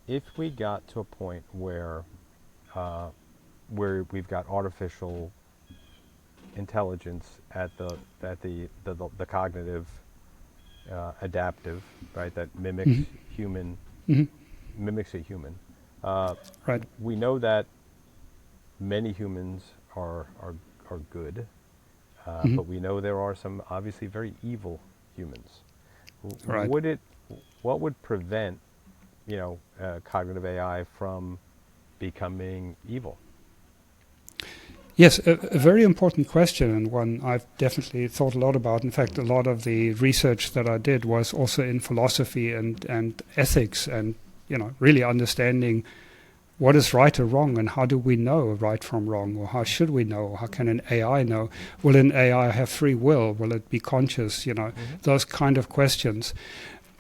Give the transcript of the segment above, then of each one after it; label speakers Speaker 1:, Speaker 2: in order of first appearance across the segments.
Speaker 1: If we got to a point where we've got artificial intelligence at the cognitive adaptive, right, that mimics human mimics a human.
Speaker 2: Right.
Speaker 1: We know that many humans are good, but we know there are some obviously very evil humans.
Speaker 2: Right.
Speaker 1: What would prevent, cognitive AI from becoming evil?
Speaker 2: Yes, a very important question, and one I've definitely thought a lot about. In fact, a lot of the research that I did was also in philosophy and ethics, and really understanding what is right or wrong, and how do we know right from wrong, or how should we know, or how can an AI know? Will an AI have free will? Will it be conscious? Those kind of questions.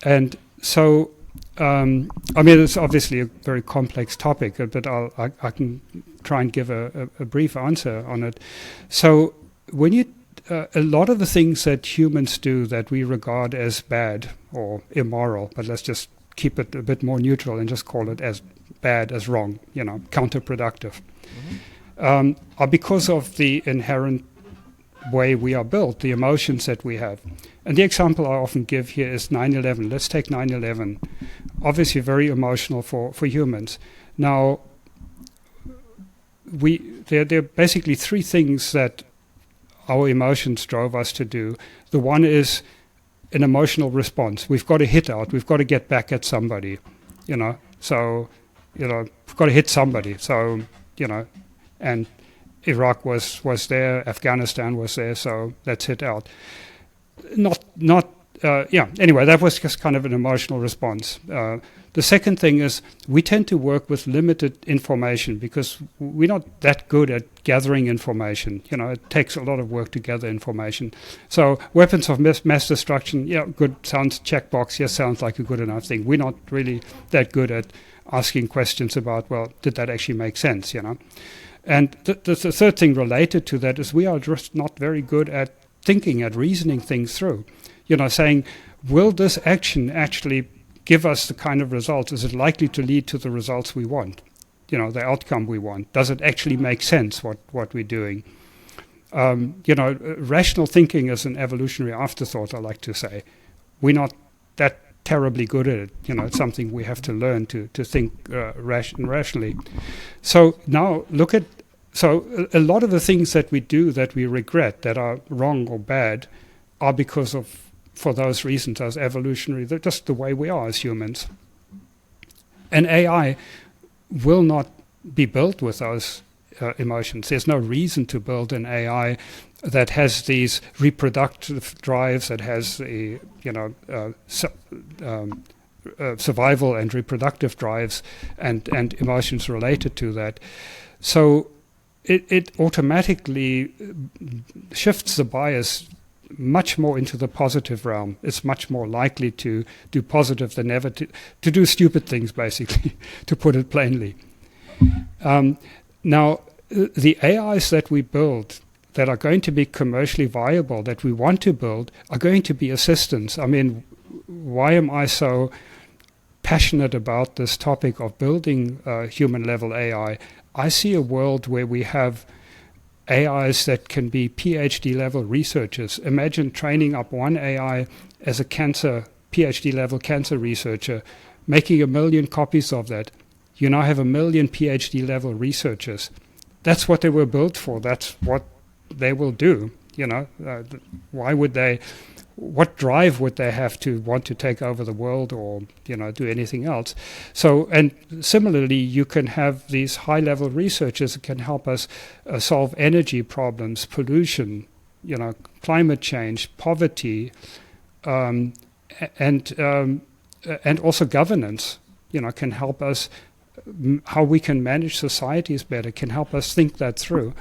Speaker 2: And so, it's obviously a very complex topic, but I can try and give a brief answer on it. So when a lot of the things that humans do that we regard as bad or immoral, but let's just keep it a bit more neutral and just call it as bad as wrong, counterproductive, are because of the inherent way we are built, the emotions that we have. And the example I often give here is 9/11. Let's take 9/11. Obviously very emotional for humans. Now, there are basically three things that our emotions drove us to do. The one is an emotional response. We've got to hit out. We've got to get back at somebody, So, we've got to hit somebody. So, and Iraq was there, Afghanistan was there, so let's hit out. Anyway, that was just kind of an emotional response. The second thing is we tend to work with limited information because we're not that good at gathering information. It takes a lot of work to gather information. So weapons of mass destruction, good, sounds checkbox, yes, sounds like a good enough thing. We're not really that good at asking questions about, well, did that actually make sense, And the third thing related to that is we are just not very good at thinking, at reasoning things through. Saying, will this action actually give us the kind of results? Is it likely to lead to the results we want? The outcome we want? Does it actually make sense, what we're doing? Rational thinking is an evolutionary afterthought, I like to say. We're not that terribly good at it. It's something we have to learn to think rationally. So now look at, a lot of the things that we do that we regret, that are wrong or bad, are because of, for those reasons, as evolutionary, they're just the way we are as humans. And AI will not be built with those emotions. There's no reason to build an AI that has these reproductive drives, that has the survival and reproductive drives and emotions related to that. So it automatically shifts the bias much more into the positive realm. It's much more likely to do positive than ever to do stupid things, basically, to put it plainly. Now, the AIs that we build that are going to be commercially viable, that we want to build, are going to be assistants. Why am I so passionate about this topic of building human-level AI? I see a world where we have AIs that can be PhD-level researchers. Imagine training up one AI as a PhD-level cancer researcher, making 1 million copies of that. You now have 1 million PhD-level researchers. That's what they were built for. That's what they will do. Why would they? What drive would they have to want to take over the world or do anything else? So, and similarly, you can have these high-level researchers that can help us solve energy problems, pollution, climate change, poverty, and also governance. Can help us how we can manage societies better, can help us think that through.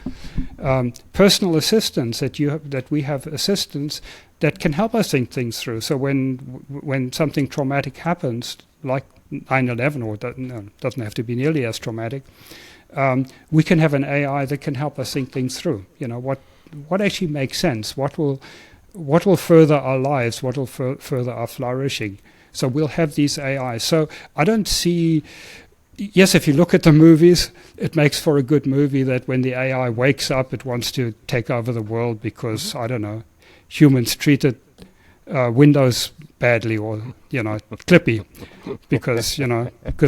Speaker 2: Personal assistants, that we have assistants that can help us think things through. So when something traumatic happens, like 9/11, or doesn't have to be nearly as traumatic, we can have an AI that can help us think things through. what actually makes sense, what will further our lives, what will further our flourishing. So we'll have these AI. So I don't see. Yes, if you look at the movies, it makes for a good movie that when the AI wakes up, it wants to take over the world because, I don't know, humans treated Windows badly, or, Clippy, because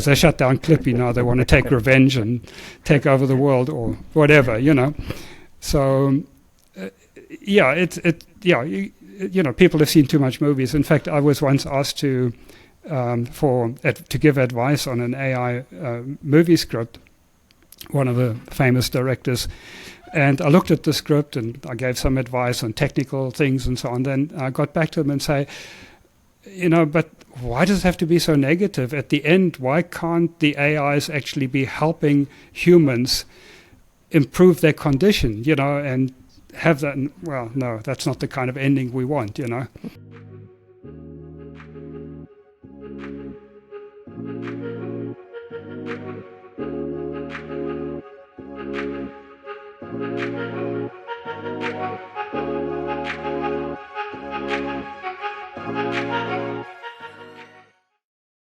Speaker 2: they shut down Clippy now. They want to take revenge and take over the world or whatever, So, people have seen too much movies. In fact, I was once asked to give advice on an AI movie script, one of the famous directors, and I looked at the script and I gave some advice on technical things and so on. Then I got back to them and say, but why does it have to be so negative? At the end, why can't the AIs actually be helping humans improve their condition, and have that? Well, no, that's not the kind of ending we want,